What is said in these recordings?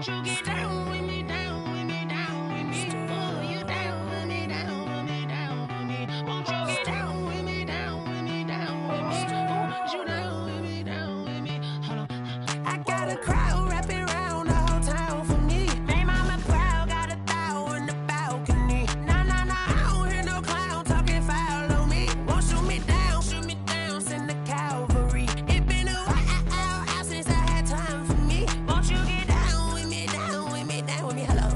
Won't you get down with me, down with me, down with me? Oh, you down with me, down with me, down with me. Won't you get down with me, down with me, down with me? Oh, you down with me, down with me? Hold on. I got a crowd wrapping around the whole town for me. Baby mama proud, got a thou in the balcony. Nah, nah, nah, I don't hear no clown talking foul on me. Won't shoot me down, send the cavalry. It been a while since I had time for me. Won't you get down with me, down with me, down with me? Hello.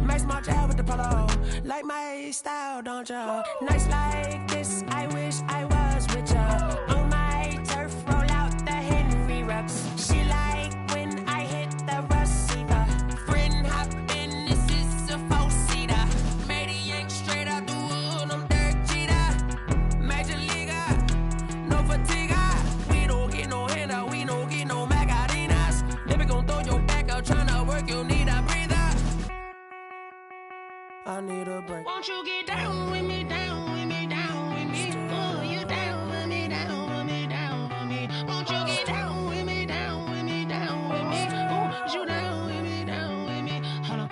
Max my job with the polo. Like my style, don't ya? Nights like this, I wish I was with ya. On my turf, roll out the Henry Rux. She like when I hit the receiver. Friend hop in, this is a four-seater. Made a yank straight out the wood, I'm Derek Jeter. Major leaguer, no fatigue. We don't get no handout, we don't get no Macarinas. Never gon' throw your back out, tryna work, you need a breather. I need a break. Won't you get down with me, down with me, down with me? Oh, you down with me, down with me, down with me? Won't you get down with me, down with me, down with me? Oh, you down with me, down with me? Hold on.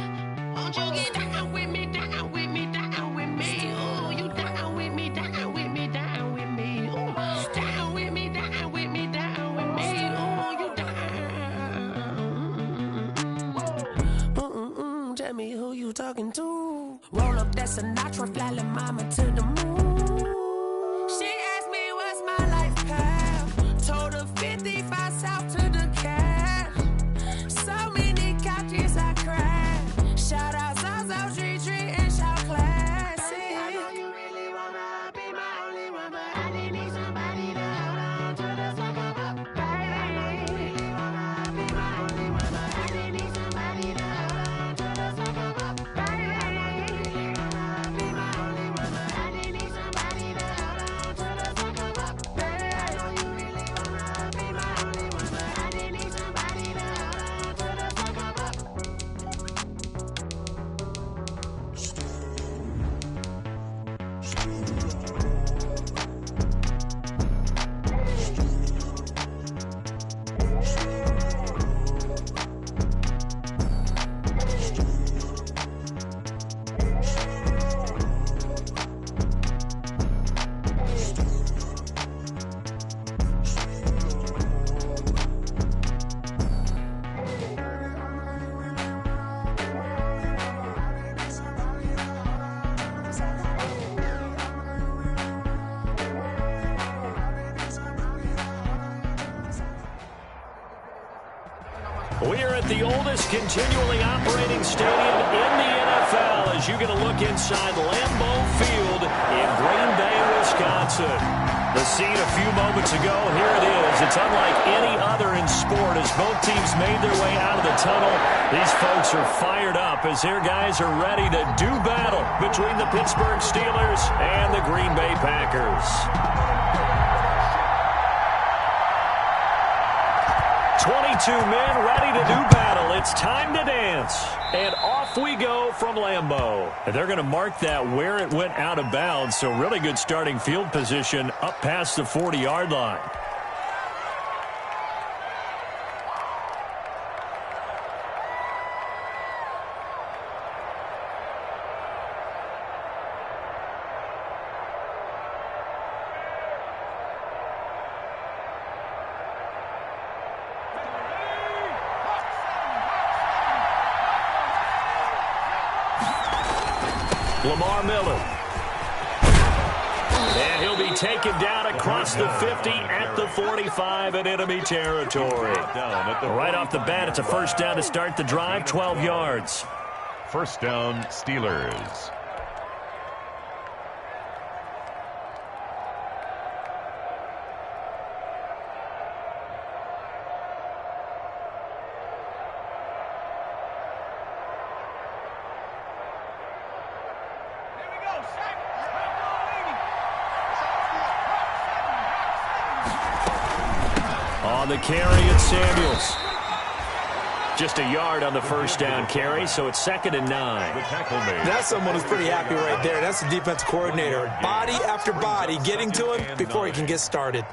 Won't you get down with me, down with me, down with me? Oh, you down with me, down with me, down with me? Oh, down with me, down with me, down with me? Oh, you down. Tell me who you talking to. Roll up that Sinatra, fly la mama to the moon. She asked me what's my life path. Told her 55 south to the cash. So many couches I crashed. Shout out South Street and shout classic. I know you really wanna be my only one, but I didn't need somebody to hold on to the sucker up, baby. I know you really wanna be my only one, but I didn't need somebody to hold on to the sucker up, baby. I know you really wanna be my only one, but I didn't need somebody to hold on to the sucker up, baby. I know you really wanna be my only one, but I didn't need somebody to hold on to the sucker up. We're at the oldest continually operating stadium in the NFL as you get a look inside Lambeau Field in Green Bay, Wisconsin. The scene a few moments ago, here it is. It's unlike any other in sport as both teams made their way out of the tunnel. These folks are fired up as their guys are ready to do battle between the Pittsburgh Steelers and the Green Bay Packers. 22 men ready to do battle. It's time to dance. And off we go from Lambeau. And they're going to mark that where it went out of bounds. So really good starting field position up past the 40-yard line. Lamar Miller. And he'll be taken down across the 50 at the 45 in enemy territory. Right off the bat, it's a first down to start the drive, 12 yards. First down, Steelers. On the carry, it's Samuels. Just a yard on the first down carry, so it's 2nd and 9. That's someone who's pretty happy right there. That's the defense coordinator. Body after body getting to him before he can get started.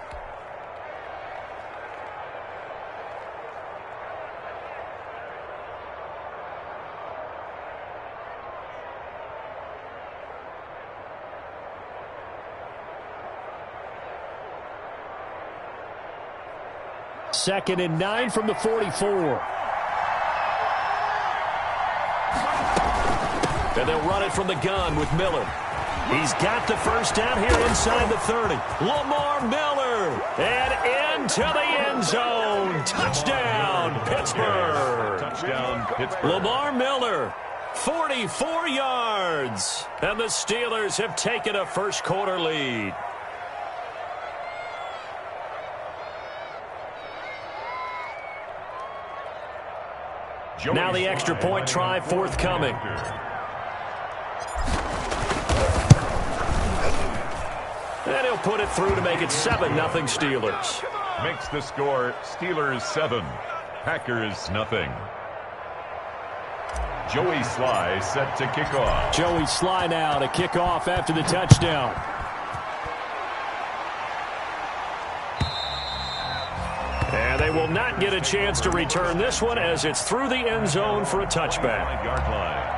2nd and 9 from the 44. And they'll run it from the gun with Miller. He's got the first down here inside the 30. Lamar Miller. And into the end zone. Touchdown, Pittsburgh. Touchdown, Pittsburgh. Lamar Miller, 44 yards. And the Steelers have taken a first quarter lead. Now the extra point try forthcoming. And he'll put it through to make it 7-0 Steelers. Makes the score Steelers 7, Packers nothing. Joey Sly set to kick off. Joey Sly now to kick off after the touchdown. And they will not get a chance to return this one as it's through the end zone for a touchback. 5-yard line.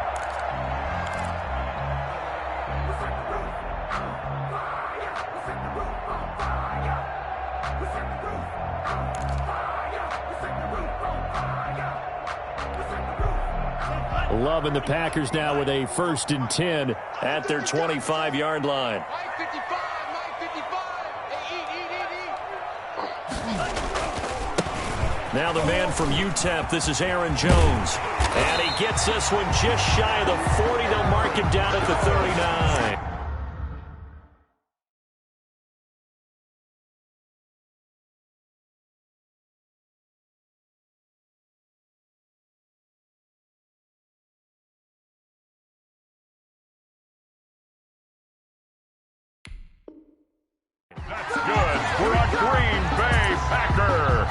Loving the Packers now with a 1st and 10 at their 25-yard line. Now the man from UTEP, this is Aaron Jones. And he gets this one just shy of the 40. They'll mark him down at the 39. That's good for a Green Bay Packer.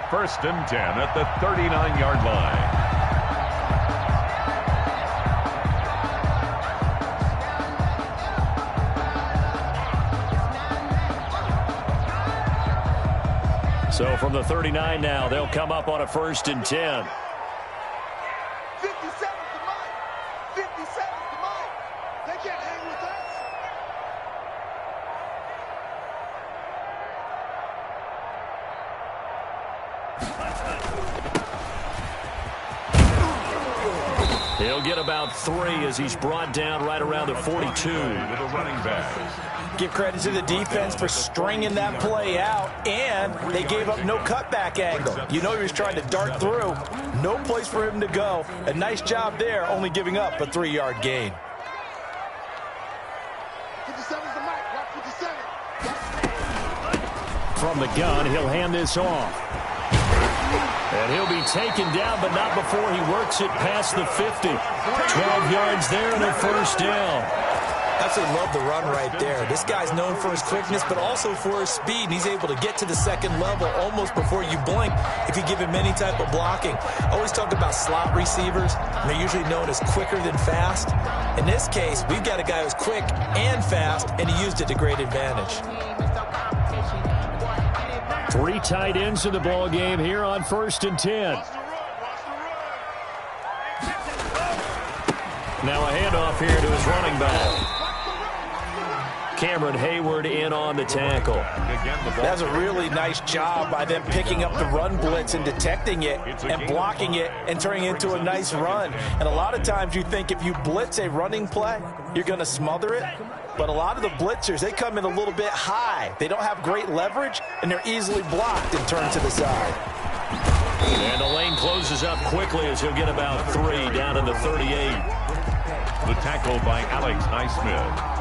1st and 10 at the 39-yard line. So from the 39 now, they'll come up on a 1st and 10. 57 to Mike. 57 to Mike. They can't hang with us. He'll get about 3 as he's brought down right around the 42. With a running back. Give credit to the defense for stringing that play out, and they gave up no cutback angle. You know he was trying to dart through. No place for him to go. A nice job there, only giving up a 3-yard gain. 57's the Mike. Watch 57. From the gun, he'll hand this off. And he'll be taken down, but not before he works it past the 50. 12 yards there and a 1st down. Absolutely love the run right there. This guy's known for his quickness, but also for his speed. And he's able to get to the 2nd level almost before you blink if you give him any type of blocking. I always talk about slot receivers, and they're usually known as quicker than fast. In this case, we've got a guy who's quick and fast, and he used it to great advantage. 3 tight ends in the ball game here on 1st and 10. Now a handoff here to his running back. Cameron Hayward in on the tackle. That's a really nice job by them picking up the run blitz and detecting it and blocking it and turning it into a nice run. And a lot of times you think if you blitz a running play, you're going to smother it. But a lot of the blitzers, they come in a little bit high. They don't have great leverage, and they're easily blocked and turned to the side. And the lane closes up quickly as he'll get about 3 down in the 38. The tackle by Alex Highsmith.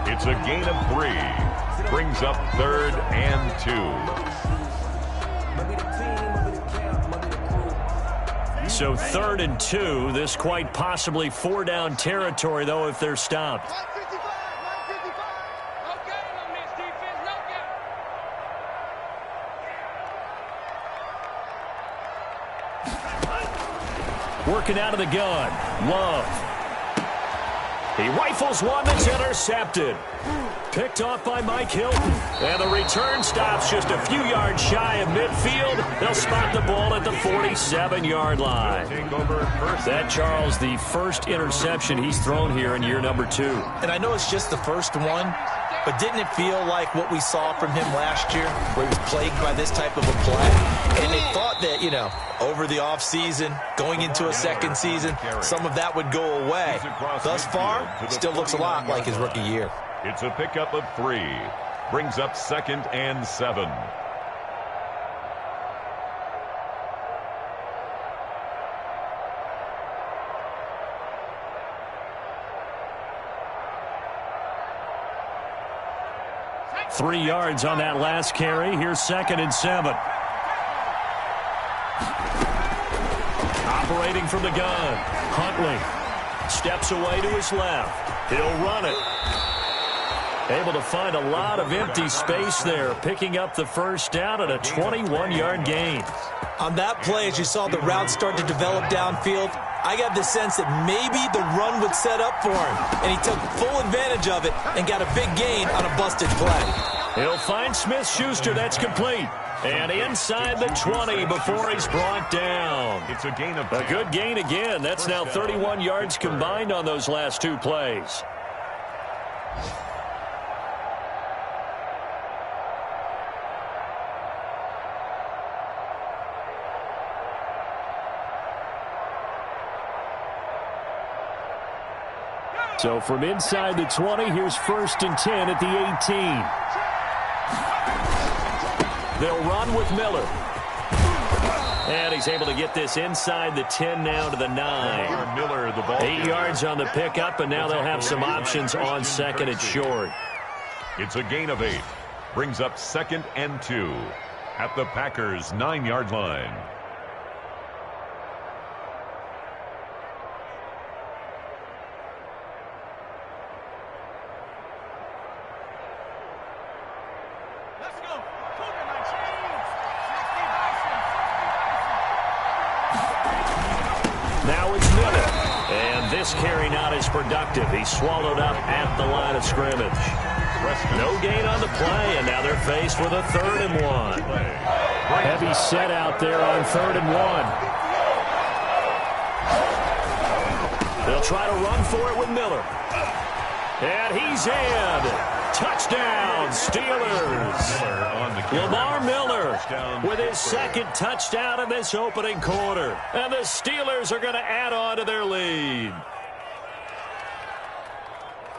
It's a gain of 3. Brings up 3rd and 2. So 3rd and 2. This quite possibly 4-down territory, though, if they're stopped. Working out of the gun. Love. He rifles one that's intercepted. Picked off by Mike Hilton. And the return stops just a few yards shy of midfield. They'll spot the ball at the 47-yard line. That, Charles, the first interception he's thrown here in year number 2. And I know it's just the first one, but didn't it feel like what we saw from him last year, where he was plagued by this type of a play? And they thought that, you know, over the offseason, going into a second season, some of that would go away. Thus far, still looks a lot like his rookie year. It's a pickup of 3. Brings up 2nd and 7. Three yards on that last carry. Here's 2nd and 7. Operating from the gun. Huntley steps away to his left. He'll run it. Able to find a lot of empty space there, picking up the first down at a 21-yard gain. On that play, as you saw the route start to develop downfield, I got the sense that maybe the run would set up for him, and he took full advantage of it and got a big gain on a busted play. He'll find Smith-Schuster. That's complete. And inside the 20 before he's brought down. It's a gain of a good gain again. That's now 31 yards combined on those last 2 plays. So from inside the 20, here's 1st and 10 at the 18. They'll run with Miller. And he's able to get this inside the 10 now to the 9. Miller, the ball 8 yards on the pickup, and now they'll have some options on 2nd and short. It's a gain of 8. Brings up 2nd and 2 at the Packers' 9-yard line. Now it's Miller. And this carry not as productive. He's swallowed up at the line of scrimmage. No gain on the play, and now they're faced with a 3rd and 1. Heavy set out there on 3rd and 1. They'll try to run for it with Miller. And he's in. Touchdown, Steelers. Lamar Miller with his 2nd touchdown in this opening quarter. And the Steelers are going to add on to their lead.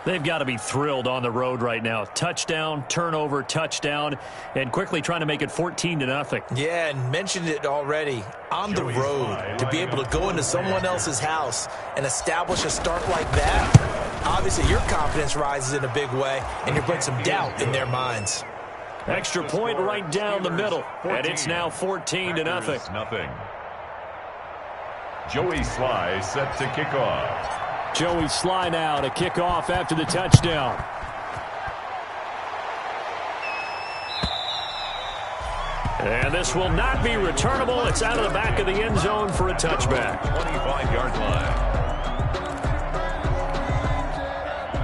They've got to be thrilled on the road right now. Touchdown, turnover, touchdown, and quickly trying to make it 14-0. Yeah, and mentioned it already. On the road, to be able to go into someone else's house and establish a start like that, obviously your confidence rises in a big way, and you bring some doubt in their minds. Extra point right down the middle, and it's now 14-0. Joey Sly set to kick off. Joey Sly now to kick off after the touchdown. And this will not be returnable. It's out of the back of the end zone for a touchback. 25-yard line.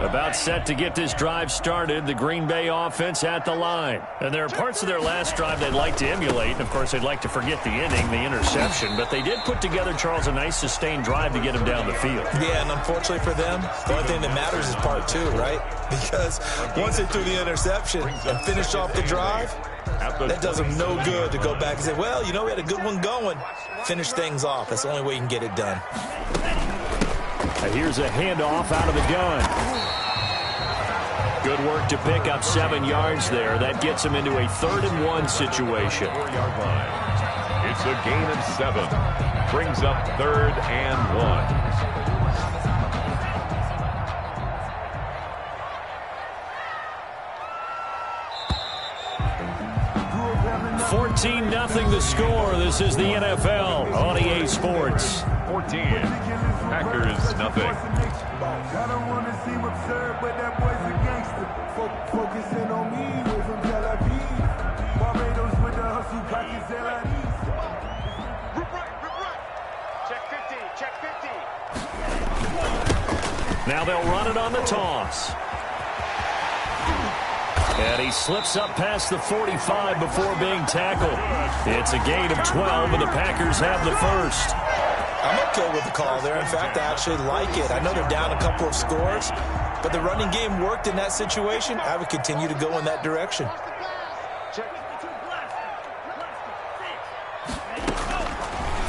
About set to get this drive started, the Green Bay offense at the line. And there are parts of their last drive they'd like to emulate. And, of course, they'd like to forget the inning, the interception. But they did put together, Charles, a nice sustained drive to get him down the field. Yeah, and unfortunately for them, the only thing that matters is part 2, right? Because once they threw the interception and finished off the drive, that does them no good to go back and say, well, you know, we had a good one going. Finish things off. That's the only way you can get it done. Here's a handoff out of the gun. Good work to pick up 7 yards there. That gets him into a 3rd and 1 situation. 4-yard line. It's a gain of 7. Brings up 3rd and 14-0 the score. This is the NFL on EA Sports. 14. Packers nothing. I don't want to seem absurd, but that boy's a gangster. Focusing on me, way from Tel Aviv. Barbados with the hustle, pockets Check 50, check 50. Now they'll run it on the toss. And he slips up past the 45 before being tackled. It's a gain of 12, and the Packers have the first. I'm okay with the call there. In fact, I actually like it. I know they're down a couple of scores, but the running game worked in that situation. I would continue to go in that direction.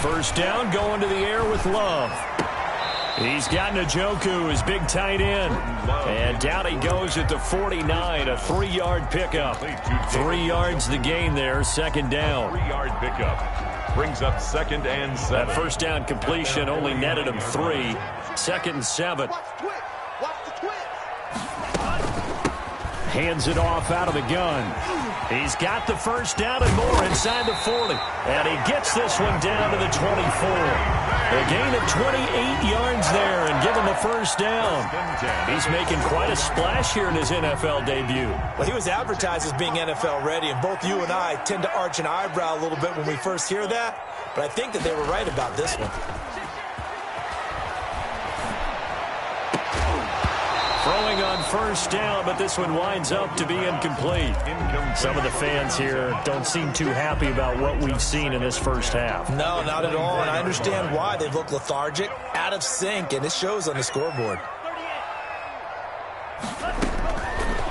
First down, going to the air with Love. He's got Njoku, his big tight end. And down he goes at the 49, a 3-yard pickup. 3 yards the gain there, second down. 3-yard pickup. Brings up 2nd and 7. That first down completion only netted him 3. 2nd and 7. Hands it off out of the gun. He's got the first down and more inside the 40. And he gets this one down to the 24. A gain of 28 yards there and give him a first down. He's making quite a splash here in his NFL debut. Well, he was advertised as being NFL ready, and both you and I tend to arch an eyebrow a little bit when we first hear that. But I think that they were right about this one. Throwing on first down, but this one winds up to be incomplete. Some of the fans here don't seem too happy about what we've seen in this first half. No, not at all, and I understand why. They've looked lethargic, out of sync, and it shows on the scoreboard.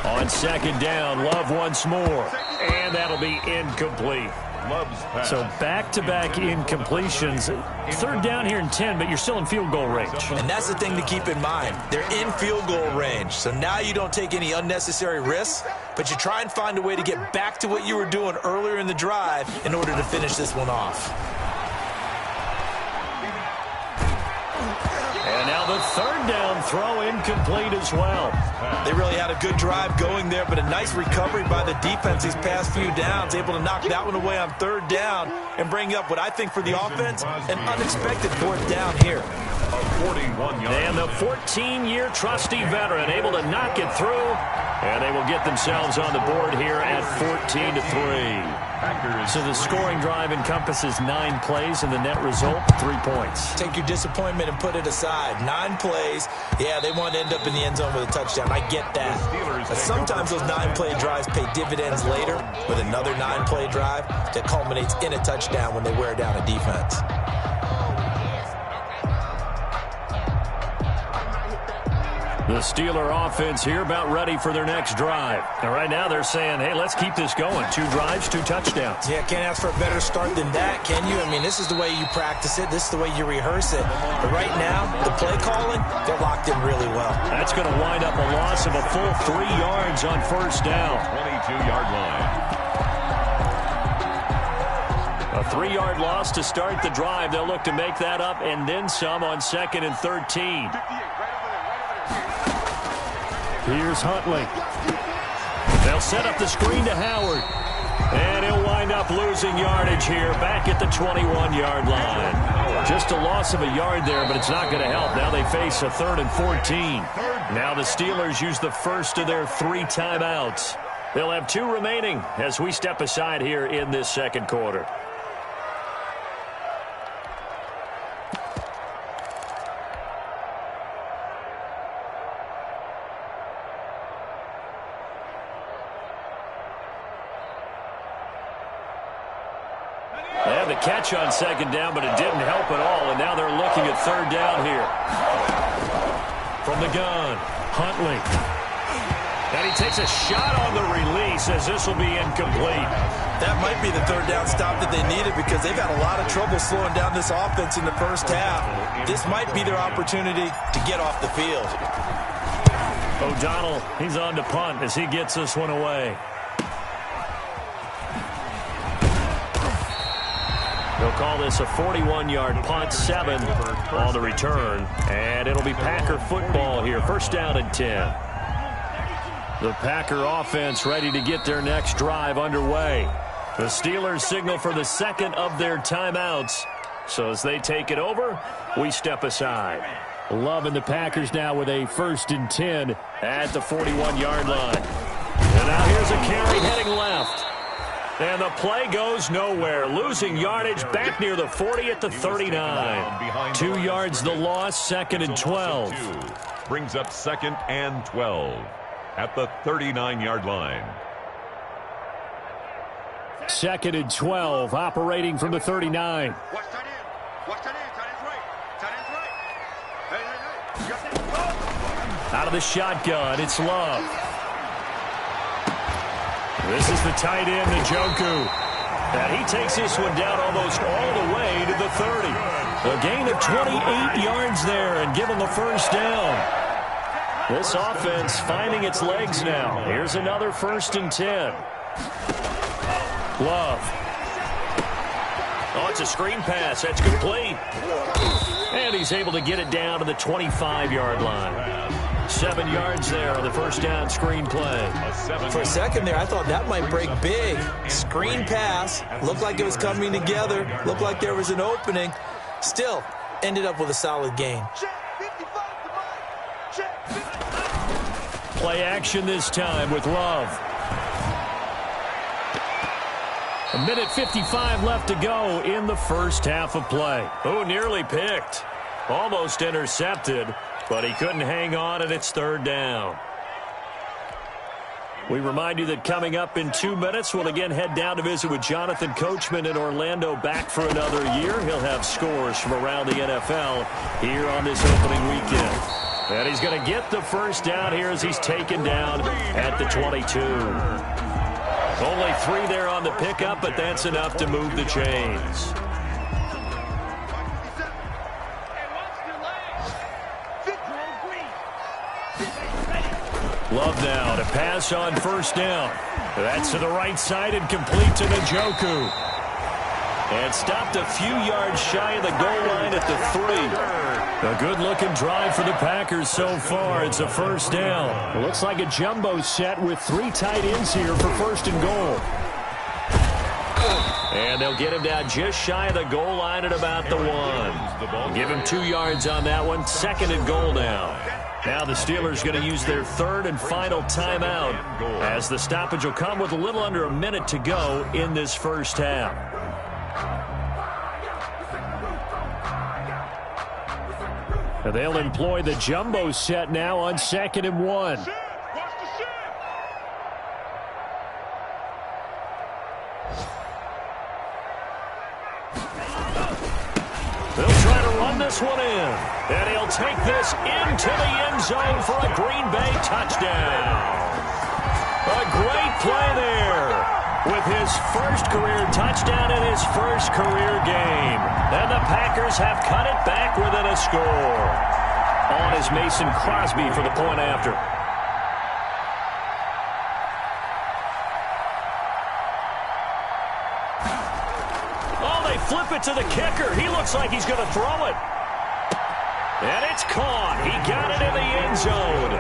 On second down, Love once more, and that'll be incomplete. So back-to-back incompletions. Third down here and 10, but you're still in field goal range. And that's the thing to keep in mind. They're in field goal range. So now you don't take any unnecessary risks, but you try and find a way to get back to what you were doing earlier in the drive in order to finish this one off. And now the third down throw incomplete as well. They really had a good drive going there, but a nice recovery by the defense these past few downs, able to knock that one away on third down and bring up what I think for the offense, an unexpected fourth down here. And the 14-year trusty veteran able to knock it through, and they will get themselves on the board here at 14-3. So the scoring drive encompasses 9 plays, and the net result, 3 points. Take your disappointment and put it aside. 9 plays. Yeah, they want to end up in the end zone with a touchdown. I get that. But sometimes those 9-play drives pay dividends later with another 9-play drive that culminates in a touchdown when they wear down a defense. The Steeler offense here about ready for their next drive. And right now they're saying, hey, let's keep this going. 2 drives, 2 touchdowns. Yeah, can't ask for a better start than that, can you? I mean, this is the way you practice it. This is the way you rehearse it. But right now, the play calling, they're locked in really well. That's going to wind up a loss of a full 3 yards on first down. 22-yard line. A 3-yard loss to start the drive. They'll look to make that up and then some on 2nd and 13. Here's Huntley. They'll set up the screen to Howard. And he'll wind up losing yardage here back at the 21-yard line. Just a loss of a yard there, but it's not going to help. Now they face a 3rd and 14. Now the Steelers use the first of their 3 timeouts. They'll have 2 remaining as we step aside here in this second quarter. Catch on second down, but it didn't help at all, and now they're looking at third down here. From the gun, Huntley. And he takes a shot on the release as this will be incomplete. That might be the third down stop that they needed because they've had a lot of trouble slowing down this offense in the first half. This might be their opportunity to get off the field. O'Donnell, he's on to punt as he gets this one away. They'll call this a 41-yard punt, 7 on the return. And it'll be Packer football here. First down and 10. The Packer offense ready to get their next drive underway. The Steelers signal for the second of their timeouts. So as they take it over, we step aside. Love and the Packers now with a 1st and 10 at the 41-yard line. And now here's a carry heading left. And the play goes nowhere. Losing yardage back near the 40 at the 39. 2 yards the loss, 2nd and 12. Brings up 2nd and 12 at the 39-yard line. 2nd and 12, operating from the 39. Out of the shotgun, it's Love. This is the tight end, Njoku. And he takes this one down almost all the way to the 30. A gain of 28 yards there and give him the first down. This offense finding its legs now. Here's another 1st and 10. Love. Oh, it's a screen pass. That's complete. And he's able to get it down to the 25-yard line. 7 yards there on the first down screen play. For a second there, I thought that might break big. Screen pass. Looked like it was coming together. Looked like there was an opening. Still, ended up with a solid gain. Play action this time with Love. 1:55 left to go in the first half of play. Oh, nearly picked. Almost intercepted, but he couldn't hang on, and it's 3rd down. We remind you that coming up in 2 minutes, we'll again head down to visit with Jonathan Coachman in Orlando, back for another year. He'll have scores from around the NFL here on this opening weekend. And he's going to get the first down here as he's taken down at the 22. Only 3 there on the pickup, but that's enough to move the chains. Love now to pass on 1st down. That's to the right side and complete to Njoku. And stopped a few yards shy of the goal line at the 3. A good-looking drive for the Packers so far. It's a 1st down. It looks like a jumbo set with 3 tight ends here for 1st and goal. And they'll get him down just shy of the goal line at about the 1. Give him 2 yards on that one. 2nd and goal now. Now the Steelers going to use their 3rd and final timeout as the stoppage will come with a little under a minute to go in this first half. And they'll employ the jumbo set now on 2nd and 1. They'll try to run this one in. And he'll take this into the end zone for a Green Bay touchdown. A great play there with his first career touchdown in his first career game. And the Packers have cut it back within a score. On is Mason Crosby for the point after. Flip it to the kicker. He looks like he's going to throw it. And it's caught. He got it in the end zone.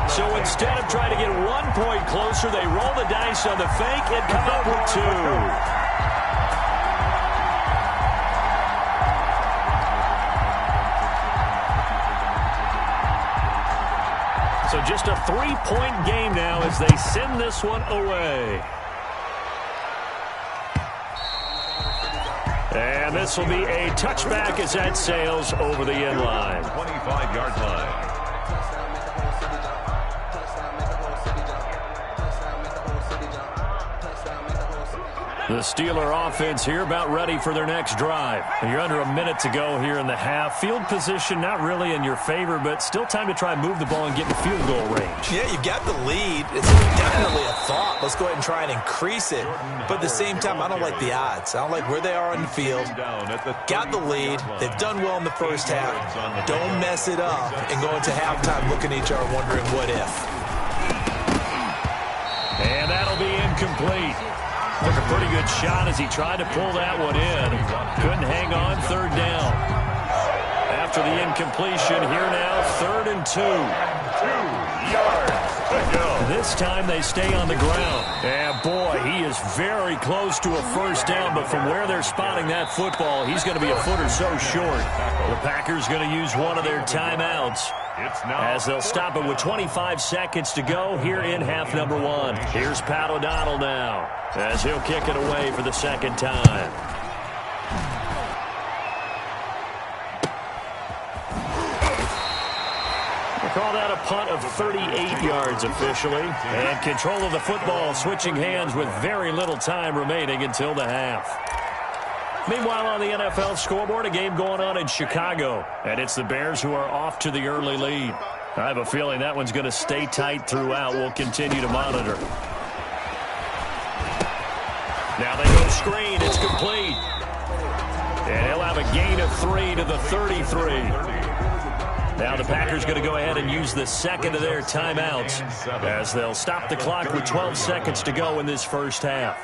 So instead of trying to get 1 point closer, they roll the dice on the fake and come up with 2. So just a 3-point game now as they send this one away. And this will be a touchback as that sails over the end line. 25-yard line. The Steeler offense here about ready for their next drive. You're under a minute to go here in the half. Field position not really in your favor, but still time to try and move the ball and get in field goal range. Yeah, you've got the lead. It's definitely a thought. Let's go ahead and try and increase it. But at the same time, I don't like the odds. I don't like where they are on the field. Got the lead. They've done well in the first half. Don't mess it up and go into halftime looking at each other wondering what if. And that'll be incomplete. Took a pretty good shot as he tried to pull that one in. Couldn't hang on. 3rd down. After the incompletion, here now, 3rd and 2. 2 yards to go. This time they stay on the ground. And boy, he is very close to a first down, but from where they're spotting that football, he's going to be a foot or so short. The Packers going to use one of their timeouts as they'll stop it with 25 seconds to go here in half number 1. Here's Pat O'Donnell now as he'll kick it away for the 2nd time. We'll call that a punt of 38 yards officially. And control of the football switching hands with very little time remaining until the half. Meanwhile, on the NFL scoreboard, a game going on in Chicago. And it's the Bears who are off to the early lead. I have a feeling that one's going to stay tight throughout. We'll continue to monitor. Now they go screen. It's complete. And he'll have a gain of 3 to the 33. Now the Packers going to go ahead and use the second of their timeouts as they'll stop the clock with 12 seconds to go in this first half.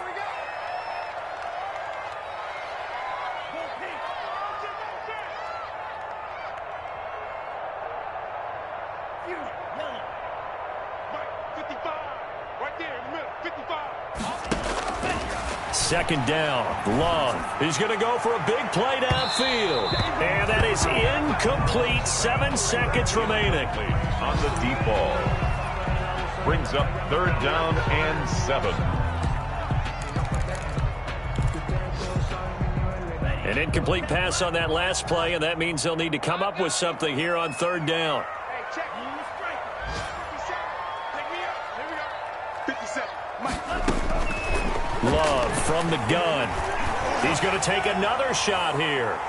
Second down, Love. He's going to go for a big play downfield. And that is incomplete. 7 seconds remaining. On the deep ball. Brings up 3rd down and 7. An incomplete pass on that last play, and that means they'll need to come up with something here on 3rd down. Love from the gun. He's going to take another shot here.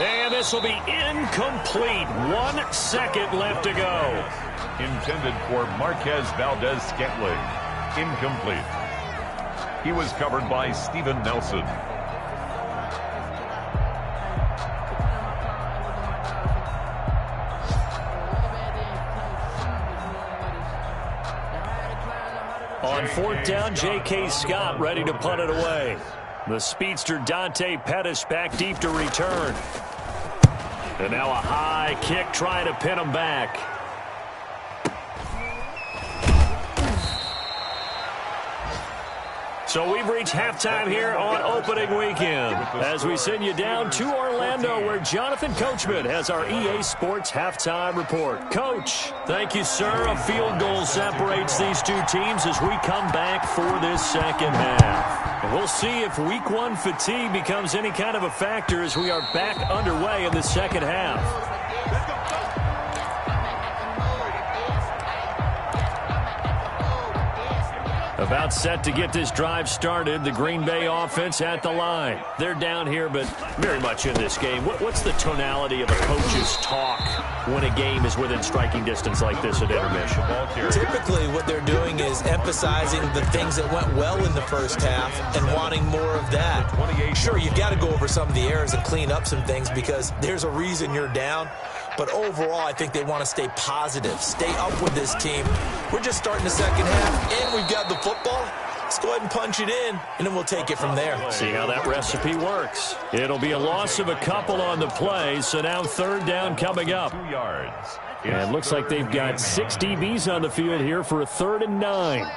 And this will be incomplete. 1 second left to go. Intended for Marquez Valdez-Scantling. Incomplete. He was covered by Steven Nelson. On 4th down, J.K. Scott ready to punt it away. The speedster Dante Pettis back deep to return. And now a high kick trying to pin him back. So we've reached halftime here on opening weekend as we send you down to Orlando where Jonathan Coachman has our EA Sports halftime report. Coach, thank you, sir. A field goal separates these two teams as we come back for this second half. And we'll see if week 1 fatigue becomes any kind of a factor as we are back underway in the second half. About set to get this drive started. The Green Bay offense at the line. They're down here, but very much in this game. What's the tonality of a coach's talk when a game is within striking distance like this at intermission? Typically, what they're doing is emphasizing the things that went well in the first half and wanting more of that. Sure, you've got to go over some of the errors and clean up some things because there's a reason you're down. But overall, I think they want to stay positive, stay up with this team. We're just starting the second half, and we've got the football. Let's go ahead and punch it in, and then we'll take it from there. See how that recipe works. It'll be a loss of a couple on the play, so now 3rd down coming up. 2 yards. And it looks like they've got 6 DBs on the field here for a 3rd and 9.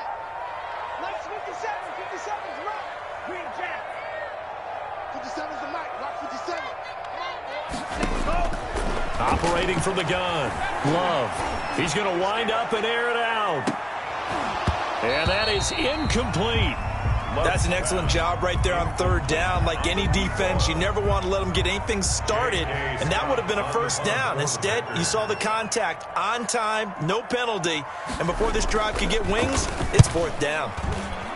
Operating from the gun, Love. He's going to wind up and air it out. And that is incomplete. That's an excellent job right there on 3rd down. Like any defense, you never want to let them get anything started, and that would have been a 1st down. Instead, you saw the contact on time, no penalty, and before this drive could get wings, it's 4th down.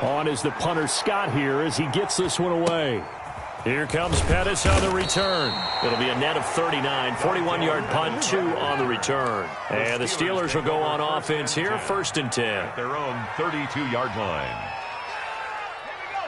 On is the punter Scott here as he gets this one away. Here comes Pettis on the return. It'll be a net of 39, 41-yard punt, 2 on the return. And the Steelers will go on offense here, 1st and 10. At their own 32-yard line.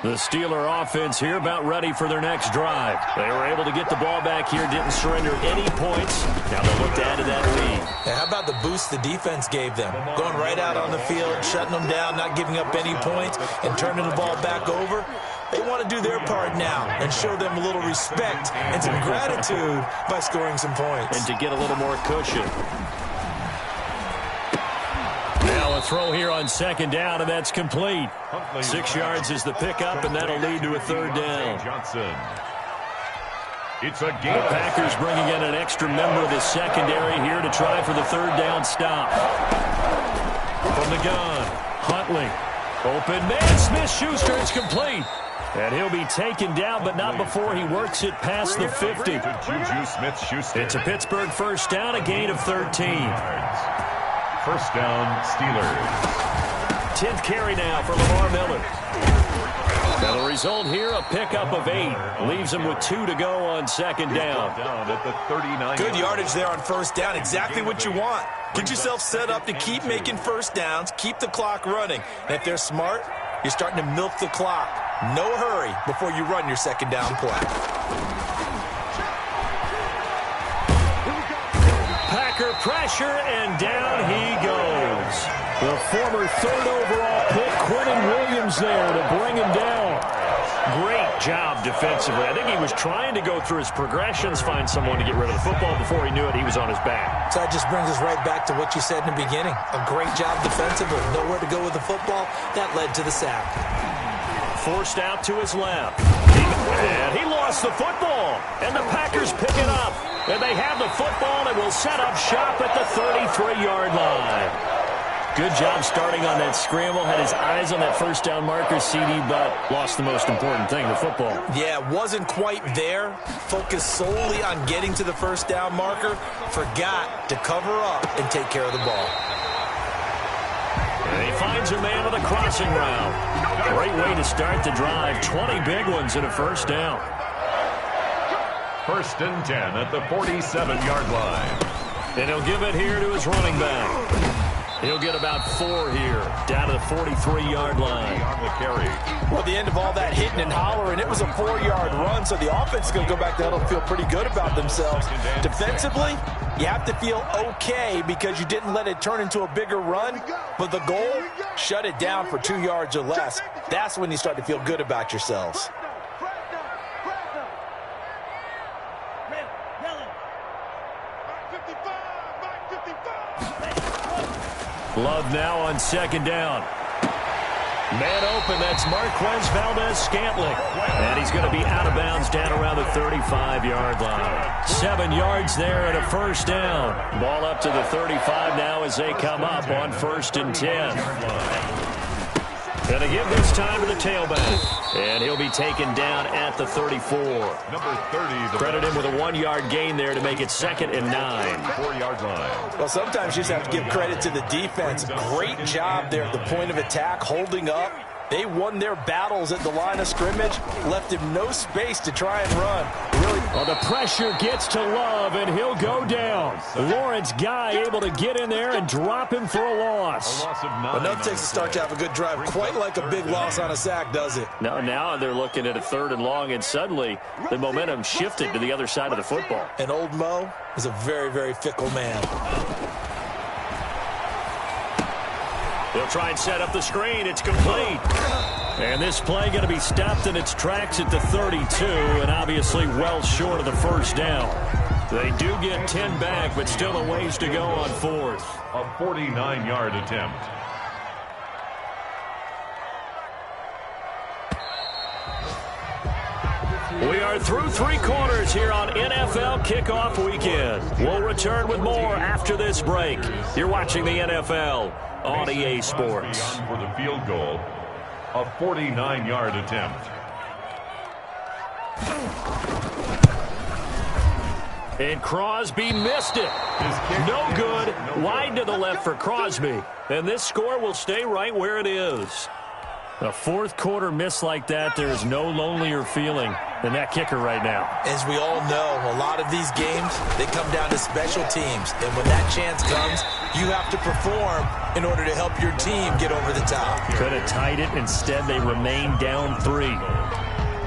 The Steeler offense here about ready for their next drive. They were able to get the ball back here, didn't surrender any points. Now they'll look to add to that lead. Now, how about the boost the defense gave them? Going right out on the field, shutting them down, not giving up any points, and turning the ball back over. They want to do their part now and show them a little respect and some gratitude by scoring some points. And to get a little more cushion. Now a throw here on 2nd down, and that's complete. 6 yards is the pickup, and that'll lead to a 3rd down. Johnson. It's a game. The Packers bringing in an extra member of the secondary here to try for the 3rd down stop. From the gun, Huntley. Open man, Smith-Schuster, it's complete. And he'll be taken down, but not before he works it past the 50. Juju Smith-Schuster. It's a Pittsburgh 1st down, a gain of 13. 1st down, Steelers. 10th carry now for Lamar Miller. Now the result here, a pickup of 8. Leaves him with 2 to go on second down. At the 39. Good yardage there on first down. Exactly what you want. Get yourself set up to keep making first downs, keep the clock running. And if they're smart, you're starting to milk the clock. No hurry before you run your second down play. Packer pressure, and down he goes. The former 3rd overall pick, Quentin Williams, there to bring him down. Great job defensively. I think he was trying to go through his progressions, find someone to get rid of the football. Before he knew it, he was on his back. So that just brings us right back to what you said in the beginning. A great job defensively. Nowhere to go with the football. That led to the sack. Forced out to his left. And he lost the football. And the Packers pick it up. And they have the football and will set up shop at the 33-yard line. Good job starting on that scramble. Had his eyes on that first down marker, CD, but lost the most important thing, the football. Yeah, wasn't quite there. Focused solely on getting to the first down marker. Forgot to cover up and take care of the ball. And he finds a man with a crossing route. Great way to start the drive. 20 big ones and a first down. 1st and 10 at the 47-yard line. And he'll give it here to his running back. He'll get about 4 here, down to the 43-yard line. On the carry. Well, the end of all that hitting and hollering, it was a 4-yard run, so the offense is going to go back to huddle and feel pretty good about themselves. Defensively, you have to feel okay because you didn't let it turn into a bigger run, but the goal, shut it down for 2 yards or less. That's when you start to feel good about yourselves. Love now on second down. Man open, that's Marquez Valdez-Scantling. And he's going to be out of bounds down around the 35-yard line. 7 yards there and a first down. Ball up to the 35 now as they come up on 1st and 10. Going to give this time to the tailback. And he'll be taken down at the 34. Number 30. Credit him with a 1-yard gain there to make it 2nd and 9. 4-yard line. Well, sometimes you just have to give credit to the defense. Great job there at the point of attack, holding up. They won their battles at the line of scrimmage, left him no space to try and run. Really. Well, the pressure gets to Love, and he'll go down. Lawrence Guy able to get in there and drop him for a loss. A loss of 9. Enough takes to start to have a good drive. Quite like a big loss on a sack, does it? Now they're looking at a 3rd and long, and suddenly the momentum shifted to the other side of the football. And old Mo is a very, very fickle man. They'll try and set up the screen. It's complete. And this play going to be stopped in its tracks at the 32, and obviously well short of the first down. They do get 10 back, but still a ways to go on 4th. A 49-yard attempt. We are through 3 quarters here on NFL Kickoff Weekend. We'll return with more after this break. You're watching the NFL on EA Sports. For the field goal, a 49-yard attempt. And Crosby missed it. No good. Wide to the left for Crosby. And this score will stay right where it is. A 4th quarter miss like that, there is no lonelier feeling than that kicker right now. As we all know, a lot of these games, they come down to special teams. And when that chance comes, you have to perform in order to help your team get over the top. Could have tied it. Instead, they remained down 3.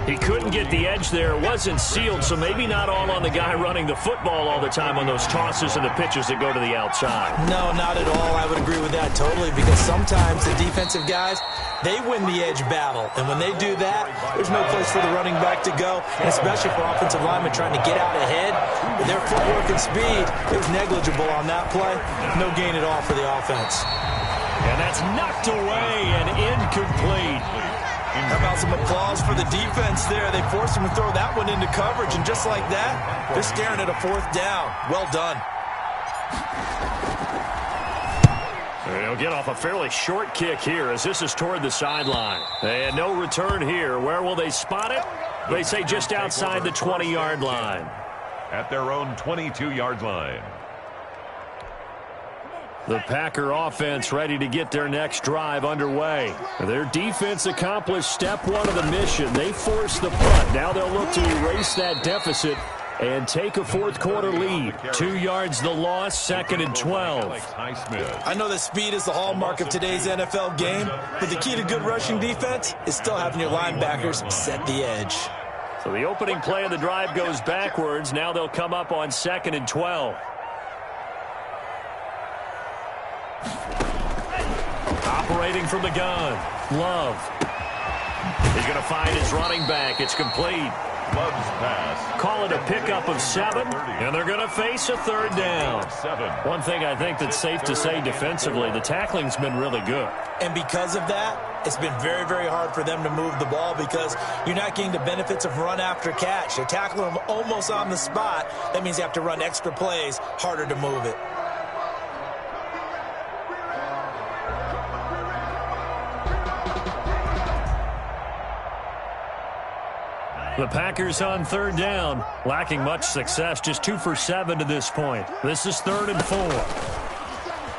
He couldn't get the edge there. It wasn't sealed, so maybe not all on the guy running the football all the time on those tosses and the pitches that go to the outside. No, not at all. I would agree with that totally, because sometimes the defensive guys, they win the edge battle. And when they do that, there's no place for the running back to go, and especially for offensive linemen trying to get out ahead. With their footwork and speed, it was negligible on that play. No gain at all for the offense. And that's knocked away and incomplete. How about some applause for the defense there? They forced him to throw that one into coverage, and just like that, they're staring at a 4th down. Well done. They'll get off a fairly short kick here as this is toward the sideline. And no return here. Where will they spot it? They say just outside the 20-yard line. At their own 22-yard line. The Packer offense ready to get their next drive underway. Their defense accomplished step one of the mission. They forced the punt. Now they'll look to erase that deficit and take a fourth-quarter lead. 2 yards the loss, 2nd and 12. I know that speed is the hallmark of today's NFL game, but the key to good rushing defense is still having your linebackers set the edge. So the opening play of the drive goes backwards. Now they'll come up on 2nd and 12. Operating from the gun, Love. He's going to find his running back. It's complete. Love's pass. Call it a pickup of 7, and they're going to face a 3rd down. One thing I think that's safe to say defensively, the tackling's been really good. And because of that, it's been very, very hard for them to move the ball because you're not getting the benefits of run after catch. You're tackling them almost on the spot. That means you have to run extra plays, harder to move it. The Packers on 3rd down, lacking much success, just 2 for 7 to this point. This is 3rd and 4.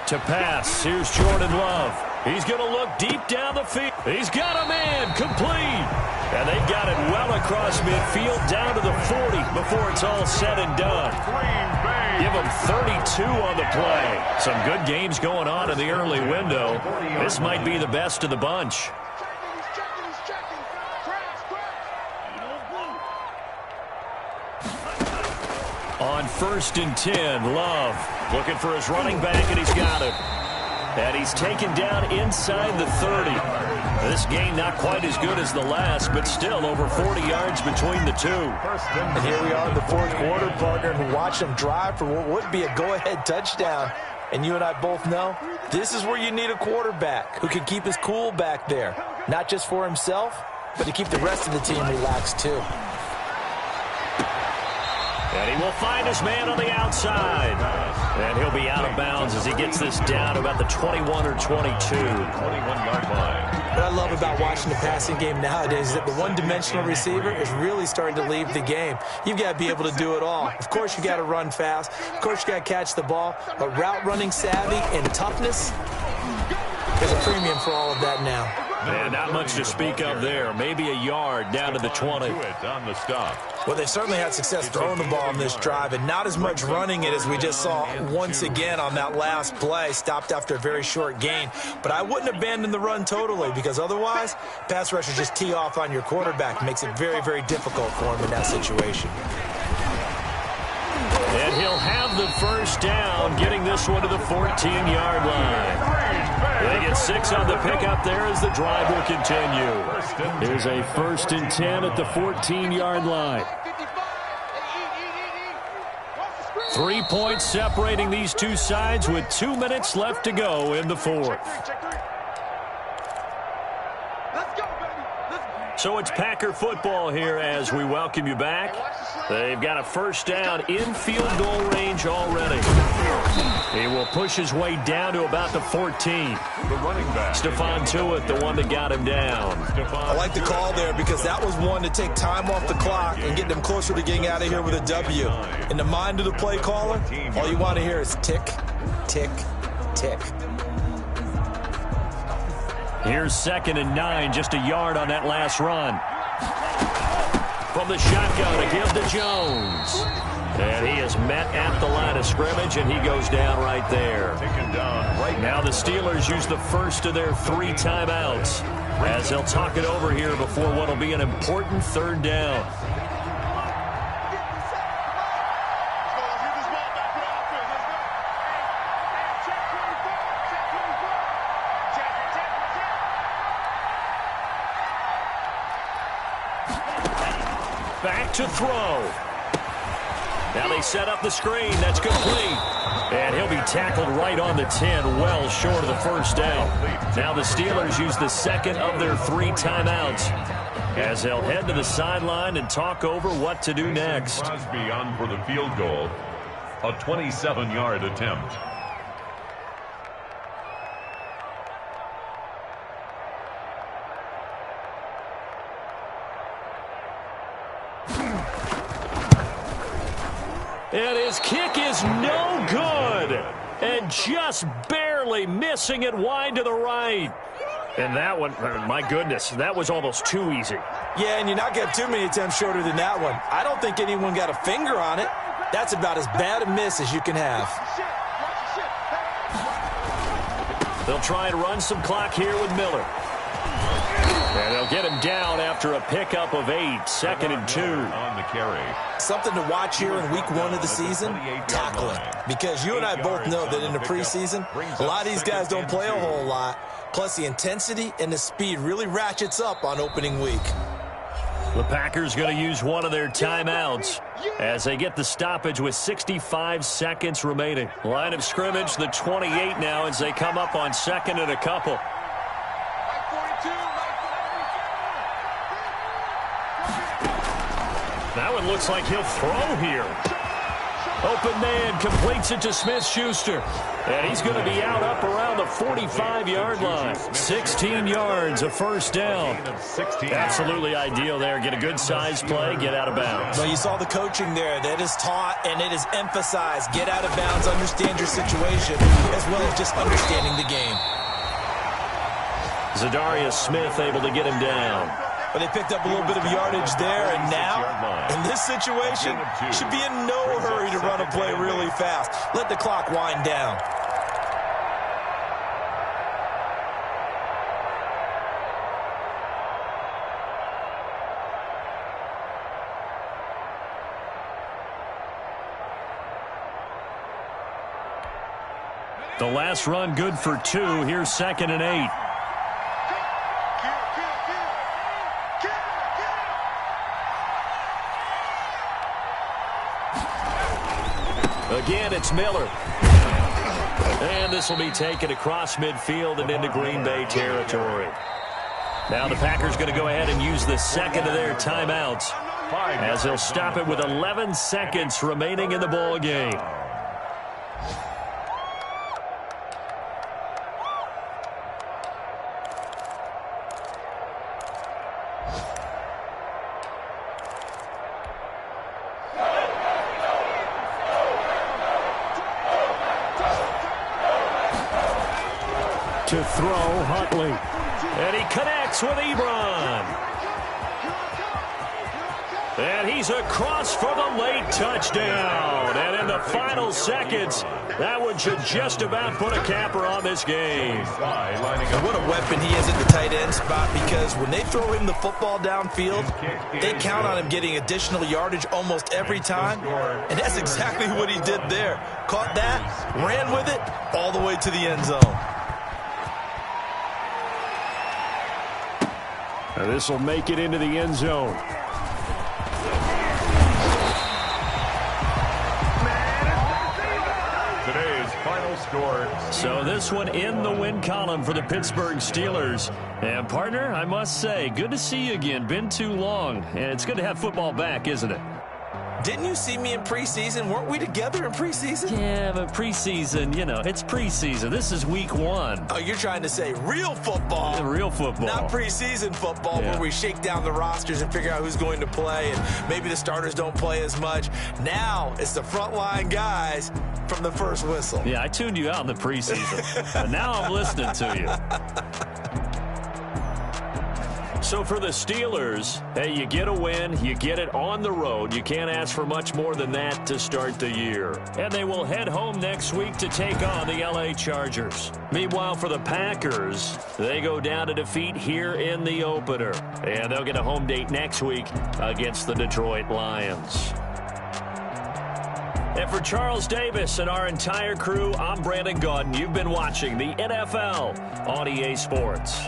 To pass, here's Jordan Love. He's going to look deep down the field. He's got a man, complete. And they've got it well across midfield, down to the 40 before it's all said and done. Give them 32 on the play. Some good games going on in the early window. This might be the best of the bunch. On 1st and 10, Love looking for his running back, and he's got it. And he's taken down inside the 30. This game not quite as good as the last, but still over 40 yards between the two. And here we are in the 4th quarter, partner, and watch them drive for what would be a go-ahead touchdown. And you and I both know this is where you need a quarterback who can keep his cool back there, not just for himself, but to keep the rest of the team relaxed too. And he will find his man on the outside. And he'll be out of bounds as he gets this down about the 21 or 22. 21-yard line. What I love about watching the passing game nowadays is that the one-dimensional receiver is really starting to leave the game. You've got to be able to do it all. Of course, you got to run fast. Of course, you got to catch the ball. But route running savvy and toughness, there's a premium for all of that now. And not much to speak of there. Maybe a yard down to the 20. On the stop. Well, they certainly had success throwing the ball on this drive and not as much running it as we just saw once again on that last play, stopped after a very short gain. But I wouldn't abandon the run totally because otherwise, pass rushers just tee off on your quarterback. Makes it very, very difficult for him in that situation. And he'll have the 1st down, getting this one to the 14-yard line. They get 6 on the pickup there as the drive will continue. Here's a 1st and 10 at the 14-yard line. 3 points separating these two sides with 2 minutes left to go in the 4th. So it's Packer football here as we welcome you back. They've got a 1st down in field goal range already. He will push his way down to about the 14. The running back. Stephon Tuitt, the one that got him down. I like the call there because that was one to take time off the clock and get them closer to getting out of here with a W. In the mind of the play caller, all you want to hear is tick, tick, tick. Here's 2nd and 9, just a yard on that last run. From the shotgun to give to Jones. And he is met at the line of scrimmage, and he goes down right there. Now the Steelers use the first of their 3 timeouts as they'll talk it over here before what will be an important 3rd down. Back to throw. Now they set up the screen. That's complete. And he'll be tackled right on the 10, well short of the 1st down. Now the Steelers use the 2nd of their 3 timeouts as they'll head to the sideline and talk over what to do next. Crosby on for the field goal. A 27-yard attempt. And his kick is no good. And just barely narrowly missing it wide to the right. And that one, my goodness, that was almost too easy. Yeah, and you're not getting too many attempts shorter than that one. I don't think anyone got a finger on it. That's about as bad a miss as you can have. They'll try and run some clock here with Miller. And they'll get him down after a pickup of 8, 2nd and 2. On the carry. Something to watch here in week 1 of the season, tackling. Because you and I both know that in the preseason, a lot of these guys don't play a whole lot. Plus, the intensity and the speed really ratchets up on opening week. The Packers going to use one of their timeouts as they get the stoppage with 65 seconds remaining. Line of scrimmage, the 28 now as they come up on 2nd and a couple. That one looks like he'll throw here. Open man completes it to Smith-Schuster. And he's going to be out up around the 45-yard line. 16 yards, a first down. Absolutely ideal there. Get a good size play, get out of bounds. Well, you saw the coaching there. That is taught and it is emphasized. Get out of bounds, understand your situation, as well as just understanding the game. Zadarius Smith able to get him down. But they picked up a little bit of yardage there, and now, in this situation, should be in no hurry to run a play really fast. Let the clock wind down. The last run good for 2. Here's 2nd and 8. Again, it's Miller. And this will be taken across midfield and into Green Bay territory. Now the Packers going to go ahead and use the 2nd of their timeouts as they'll stop it with 11 seconds remaining in the ball game. To throw, Huntley. And he connects with Ebron. And he's across for the late touchdown. And in the final seconds, that one should just about put a capper on this game. And what a weapon he is at the tight end spot, because when they throw him the football downfield, they count on him getting additional yardage almost every time. And that's exactly what he did there. Caught that, ran with it, all the way to the end zone. This will make it into the end zone. Today's final score. So this one in the win column for the Pittsburgh Steelers. And partner, I must say, good to see you again. Been too long. And it's good to have football back, isn't it? Didn't you see me in preseason? Weren't we together in preseason? Yeah, but preseason, you know, it's preseason. This is week 1. Oh, you're trying to say real football. Yeah, real football. Not preseason football, Yeah. where we shake down the rosters and figure out who's going to play, and maybe the starters don't play as much. Now it's the frontline guys from the first whistle. Yeah, I tuned you out in the preseason. But now I'm listening to you. So for the Steelers, hey, you get a win, you get it on the road. You can't ask for much more than that to start the year. And they will head home next week to take on the LA Chargers. Meanwhile, for the Packers, they go down to defeat here in the opener. And they'll get a home date next week against the Detroit Lions. And for Charles Davis and our entire crew, I'm Brandon Gaudin. You've been watching the NFL on EA Sports.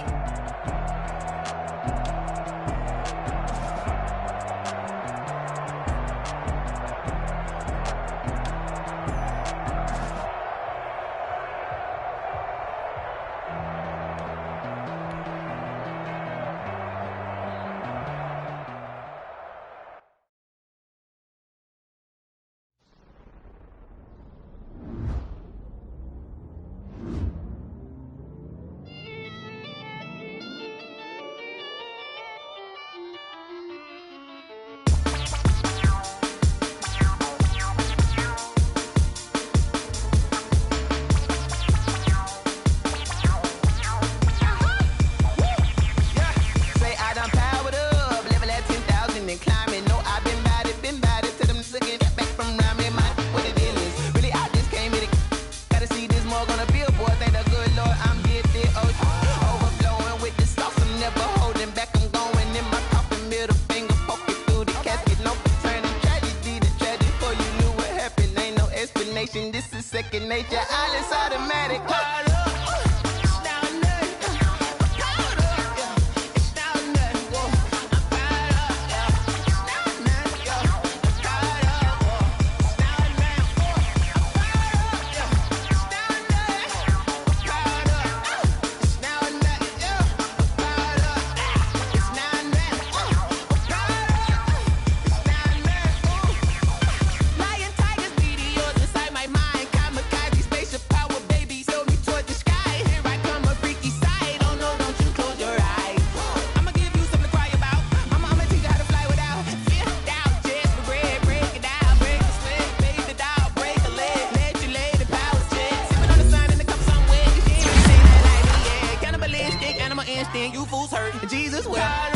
hands, then you fools hurt. Jesus, well.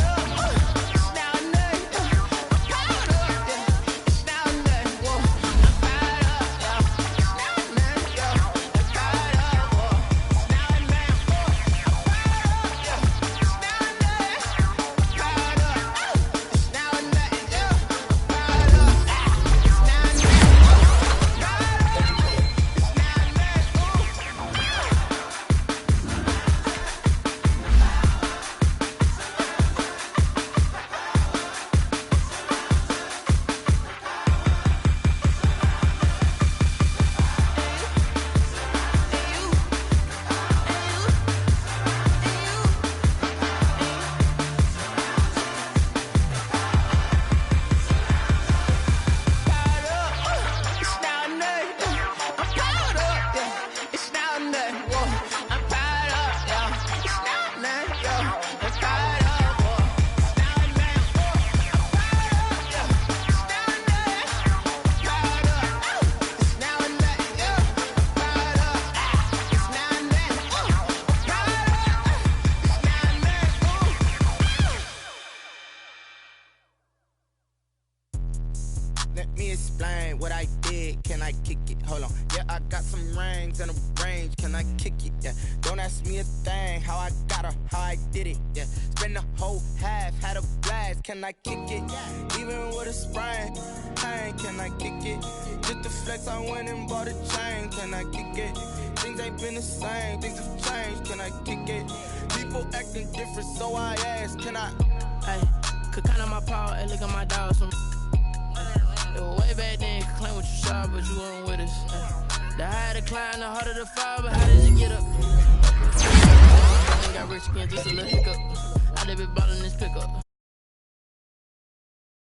Let me explain what I did. Can I kick it? Hold on. Yeah, I got some rings and a range. Can I kick it? Yeah. Don't ask me a thing. How I got her, how I did it. Yeah. Spend the whole half, had a blast. Can I kick it? Even with a sprain. Hey, can I kick it? Just the flex, I went and bought a chain. Can I kick it? Things ain't been the same. Things have changed. Can I kick it? People acting different, so I ask. Can I? Hey, could count on my power and look at my dogs. Way back then, you could claim what you saw, but you weren't with us. The higher the climb, the harder the fall, but how did you get up? I ain't got rich again, just a little hiccup. I did be ballin' this pickup.